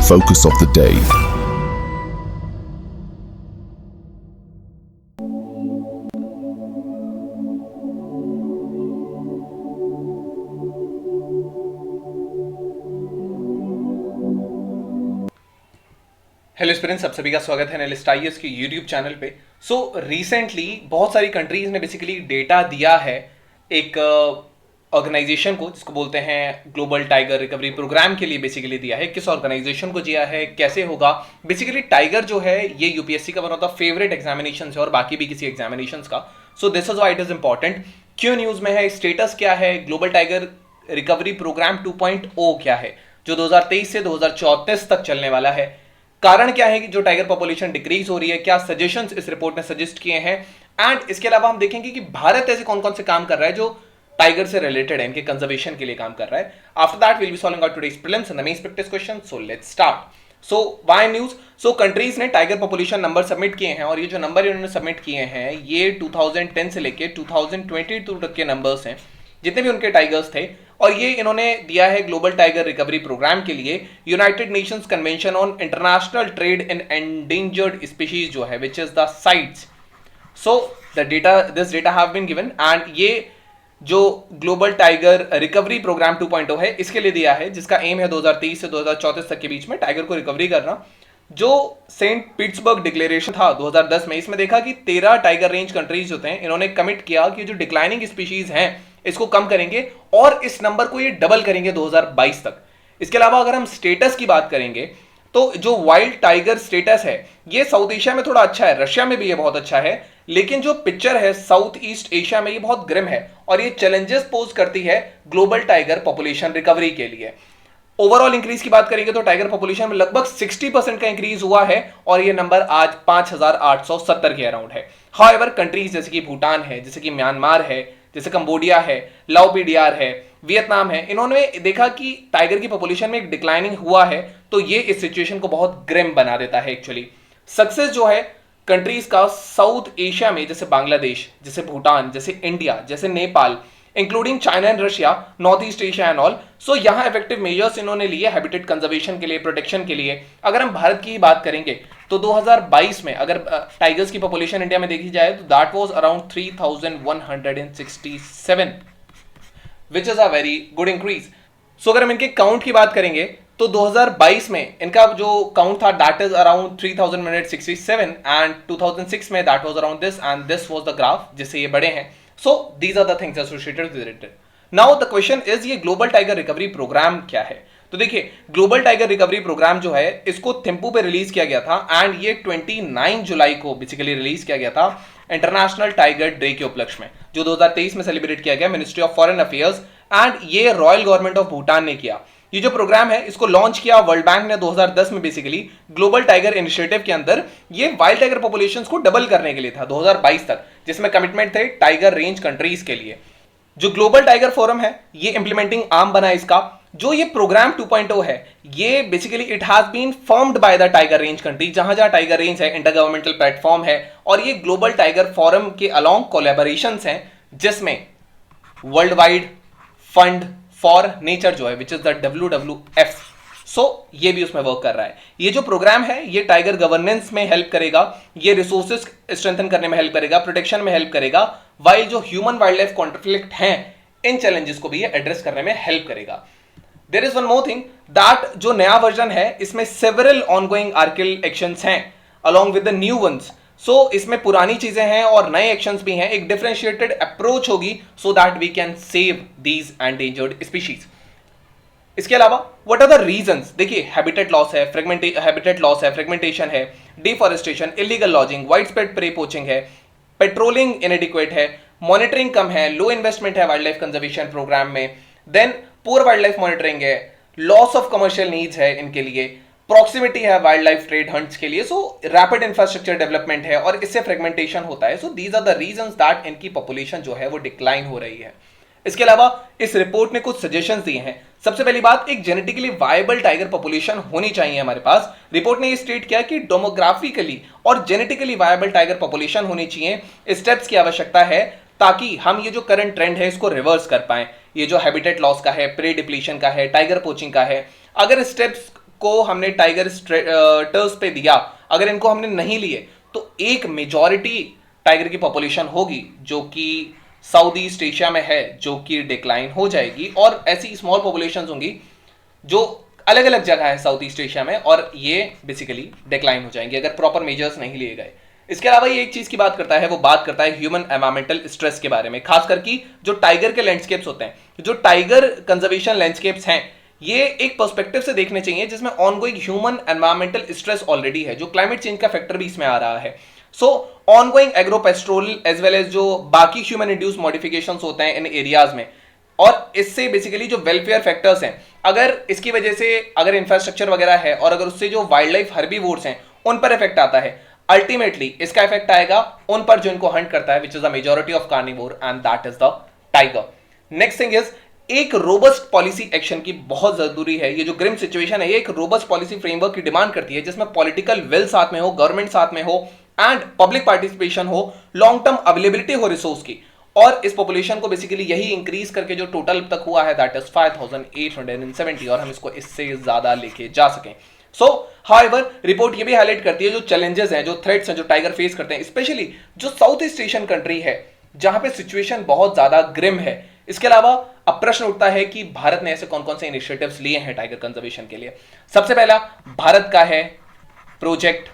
focus of the day. Hello students, आप सभी का स्वागत है एनालिस्ट आईएएस के यूट्यूब चैनल पे। रिसेंटली बहुत सारी कंट्रीज ने बेसिकली डेटा दिया है एक ऑर्गेनाइजेशन को, जिसको बोलते हैं ग्लोबल टाइगर रिकवरी प्रोग्राम के लिए बेसिकली दिया है। किस ऑर्गेनाइजेशन को दिया है, कैसे होगा? बेसिकली टाइगर जो है ये यूपीएससी का one of the favourite examination है और बाकी भी किसी एग्जामिनेशन का। So this is why it is important. क्यों न्यूज में है, स्टेटस क्या है, ग्लोबल टाइगर रिकवरी प्रोग्राम 2.0 क्या है जो 2023 से 2034 तक चलने वाला है। कारण क्या है कि जो टाइगर पॉपुलेशन डिक्रीज हो रही है, क्या सजेशंस इस रिपोर्ट ने सजेस्ट किए हैं, एंड इसके अलावा हम देखेंगे कि भारत ऐसे कौन कौन से काम कर रहा है जो टाइगर से रिलेटेड है, इनके कंजर्वेशन के लिए काम कर रहा है। After that will be solving out today's prelims and the mains practice question. So let's start. So why news? So countries ने टाइगर पॉपुलेशन नंबर सबमिट किए हैं और ये जो नंबर इन्होंने सबमिट किए हैं ये 2010 से लेके 2022 तक के नंबर्स हैं, जितने भी उनके टाइगर्स थे। और ये इन्होंने दिया है ग्लोबल टाइगर रिकवरी प्रोग्राम के लिए United Nations convention on international trade in endangered species जो है, which is the CITES. So the data, this data have been given, and ये जो ग्लोबल टाइगर रिकवरी प्रोग्राम 2.0 है इसके लिए दिया है, जिसका एम है 2023 से 2034 तक के बीच में टाइगर को रिकवरी करना। जो सेंट पीटर्सबर्ग डिक्लेरेशन था 2010 में, इसमें देखा कि 13 टाइगर रेंज कंट्रीज होते हैं, इन्होंने कमिट किया कि जो डिक्लाइनिंग स्पीशीज हैं इसको कम करेंगे और इस नंबर को ये डबल करेंगे 2022 तक। इसके अलावा अगर हम स्टेटस की बात करेंगे तो जो वाइल्ड टाइगर स्टेटस है ये साउथ एशिया में थोड़ा अच्छा है, रशिया में भी ये बहुत अच्छा है, लेकिन जो पिक्चर है साउथ ईस्ट एशिया में ये बहुत ग्रिम है और ये चैलेंजेस पोज करती है ग्लोबल टाइगर पॉपुलेशन रिकवरी के लिए। ओवरऑल इंक्रीज की बात करेंगे तो टाइगर पॉपुलेशन में लगभग 60% का इंक्रीज हुआ है और ये नंबर आज 5870 के अराउंड है। हाउएवर कंट्रीज जैसे कि भूटान है, जैसे कि म्यांमार है, जैसे कंबोडिया है, लाओपीडियार है, वियतनाम है, इन्होंने देखा कि टाइगर की पॉपुलेशन में एक डिक्लाइनिंग हुआ है, तो ये इस सिचुएशन को बहुत ग्रिम बना देता है। एक्चुअली सक्सेस जो है कंट्रीज का साउथ एशिया में, जैसे बांग्लादेश, जैसे भूटान, जैसे इंडिया, जैसे Nepal, including China and Russia, north east Asia and all. So यहां इफेक्टिव मेजर्स इन्होंने लिए हैबिटेट कंजर्वेशन के लिए, प्रोटेक्शन के लिए। अगर हम भारत की बात करेंगे तो 2022 में अगर टाइगर्स की पॉपुलेशन इंडिया में देखी जाए तो that was around 3167, which is a very good increase. So अगर हम इनके काउंट की बात करेंगे तो 2022 में इनका जो काउंट था दैट इज अराउंड 3167 एंड 2006 में that was around this, and this was the graph जिससे ये बड़े हैं। So these are the things associated with it. Now the question is ये ग्लोबल टाइगर रिकवरी प्रोग्राम क्या है? तो देखिए ग्लोबल टाइगर रिकवरी प्रोग्राम जो है इसको थिम्पू पे रिलीज किया गया था एंड ये 29 जुलाई को बेसिकली रिलीज किया गया था इंटरनेशनल टाइगर डे के उपलक्ष्य में, जो 2023 में सेलिब्रेट किया गया ministry of foreign affairs, and ये रॉयल गवर्नमेंट ऑफ भूटान ने किया। ये जो प्रोग्राम है इसको लॉन्च किया वर्ल्ड बैंक ने 2010 में, बेसिकली ग्लोबल टाइगर इनिशिएटिव के अंदर ये वाइल्ड टाइगर पॉपुलेशंस को डबल करने के लिए था 2022 तक, जिसमें कमिटमेंट थे टाइगर रेंज कंट्रीज के लिए। जो ग्लोबल टाइगर फोरम है ये इंप्लीमेंटिंग आर्म बना इसका। जो ये प्रोग्राम 2.0 है ये basically it has been formed by the tiger range country, जहां जहां टाइगर रेंज है इंटर गवर्नमेंटल प्लेटफॉर्म है, और ये ग्लोबल टाइगर फोरम के अलोंग कोलैबोरेशंस हैं, जिसमें world wide fund for nature जो है which is the WWF, so ये भी उसमें वर्क कर रहा है। ये जो प्रोग्राम है ये टाइगर गवर्नेंस में हेल्प करेगा, ये रिसोर्सेज स्ट्रेंथन करने में हेल्प करेगा, प्रोटेक्शन में हेल्प करेगा, वाइल जो ह्यूमन वाइल्ड लाइफ कॉन्फ्लिक्ट हैं इन चैलेंजेस को भी ये एड्रेस करने में हेल्प करेगा। There is one more thing that जो नया वर्जन है इसमें सेवरल ऑनगोइंग आर्किल एक्शंस हैं along with the new ones. So इसमें पुरानी चीजें हैं और नए एक्शंस भी हैं, एक डिफरेंशिएटेड अप्रोच होगी so that we can save these endangered species. इसके अलावा व्हाट आर द रीजंस? देखिए हैबिटेट लॉस है, फ्रेगमेंटेशन है, deforestation, illegal logging, wide spread prey poaching है, पेट्रोलिंग इनएडिक्वेट है, मॉनिटरिंग कम है, लो इन्वेस्टमेंट है वाइल्ड लाइफ कंजर्वेशन प्रोग्राम में, then poor wild life monitoring है, लॉस ऑफ कमर्शियल नीड्स है इनके लिए, प्रॉक्सिमिटी है वाइल्ड लाइफ ट्रेड हंट्स के लिए, सो रैपिड इंफ्रास्ट्रक्चर डेवलपमेंट है और इससे फ्रेगमेंटेशन होता है। So these are the reasons that इनकी पॉपुलेशन जो है वो डिक्लाइन हो रही है। इसके अलावा इस रिपोर्ट ने कुछ सजेशंस दिए हैं। सबसे पहली बात, एक जेनेटिकली वायबल टाइगर पॉपुलेशन होनी चाहिए हमारे पास। रिपोर्ट ने ये स्टेट किया कि डेमोग्राफिकली और जेनेटिकली वायबल टाइगर पॉपुलेशन होनी चाहिए। स्टेप्स की आवश्यकता है ताकि हम ये जो करंट ट्रेंड है इसको रिवर्स कर पाएं। ये जो हैबिटेट लॉस का है, प्रे डिप्लीशन का है, टाइगर पोचिंग का है, अगर स्टेप्स को हमने टाइगर स्ट्रेटर्स पे दिया, अगर इनको हमने नहीं लिए तो एक मेजॉरिटी टाइगर की पॉपुलेशन होगी जो कि साउथ ईस्ट एशिया में है, जो कि डिक्लाइन हो जाएगी, और ऐसी स्मॉल पॉपुलेशंस होंगी जो अलग अलग जगह है साउथ ईस्ट एशिया में, और ये बेसिकली डिक्लाइन हो जाएंगे अगर प्रॉपर मेजर्स नहीं लिए गए। इसके अलावा ये एक चीज की बात करता है, वो बात करता है ह्यूमन एनवायरमेंटल स्ट्रेस के बारे में, खास करके जो टाइगर के लैंडस्केप्स होते हैं, जो टाइगर कंजर्वेशन लैंडस्केप्स हैं, ये एक पर्सपेक्टिव से देखने चाहिए जिसमें ongoing human environmental stress already है, जो क्लाइमेट चेंज का फैक्टर भी इसमें आ रहा है। सो ऑनगोइंग एग्रोपेस्ट्रोल एज वेल एज जो बाकी ह्यूमन इंड्यूस मॉडिफिकेशंस होते हैं इन एरियाज में, और इससे बेसिकली जो वेलफेयर फैक्टर्स हैं, अगर इसकी वजह से अगर इंफ्रास्ट्रक्चर वगैरह है और अगर उससे जो वाइल्ड लाइफ हर्बीवोर्स हैं उन पर इफेक्ट आता है, अल्टीमेटली इसका इफेक्ट आएगा उन पर जो इनको हंट करता है, which is the majority of carnivore, and that is the tiger. Next thing is एक रोबस्ट पॉलिसी एक्शन की बहुत जरूरी है। ये जो ग्रिम सिचुएशन है, ये एक रोबस्ट पॉलिसी फ्रेमवर्क की डिमांड करती है जिसमें पॉलिटिकल विल साथ में हो, गवर्नमेंट साथ में हो, एंड पब्लिक पार्टिसिपेशन हो, लॉन्ग टर्म अवेलेबिलिटी हो रिसोर्स की, और इस पॉपुलेशन को बेसिकली यही इंक्रीज करके जो टोटल तक हुआ है दैट इज 5870, और हम इसको इससे ज्यादा लेके जा सकें। सो हाउएवर रिपोर्ट ये भी हाईलाइट करती है जो चैलेंजेस हैं, जो थ्रेट्स हैं जो टाइगर फेस करते हैं, स्पेशली जो साउथ ईस्ट एशियन कंट्री है जहां पे सिचुएशन बहुत ज्यादा ग्रिम है। इसके अलावा अब प्रश्न उठता है कि भारत ने ऐसे कौन कौन से इनिशिएटिव्स लिए हैं टाइगर कंजर्वेशन के लिए। सबसे पहला भारत का है प्रोजेक्ट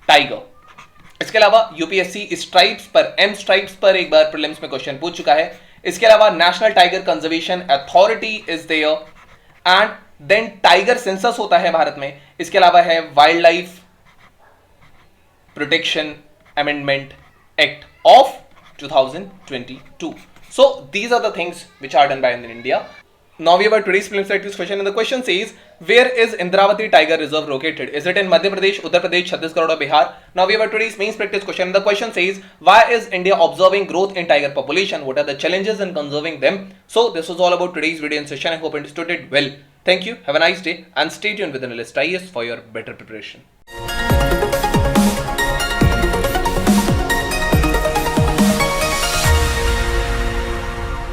टाइगर। इसके अलावा यूपीएससी स्ट्राइप्स पर, एम स्ट्राइप्स पर एक बार प्रीलिम्स में क्वेश्चन पूछ चुका है। इसके अलावा national tiger conservation authority is there, and then tiger census होता है भारत में। इसके अलावा है wild life protection amendment act of 2022. So these are the things which are done by India. Now we have our today's film series question, and the question says, where is Indravati Tiger Reserve located? Is it in Madhya Pradesh, Uttar Pradesh, Chhattisgarh, or Bihar? Now we have our today's main practice question, and the question says, why is India observing growth in tiger population? What are the challenges in conserving them? So this was all about today's video and session. I hope you understood it well. Thank you. Have a nice day and stay tuned with Analyst IAS for your better preparation.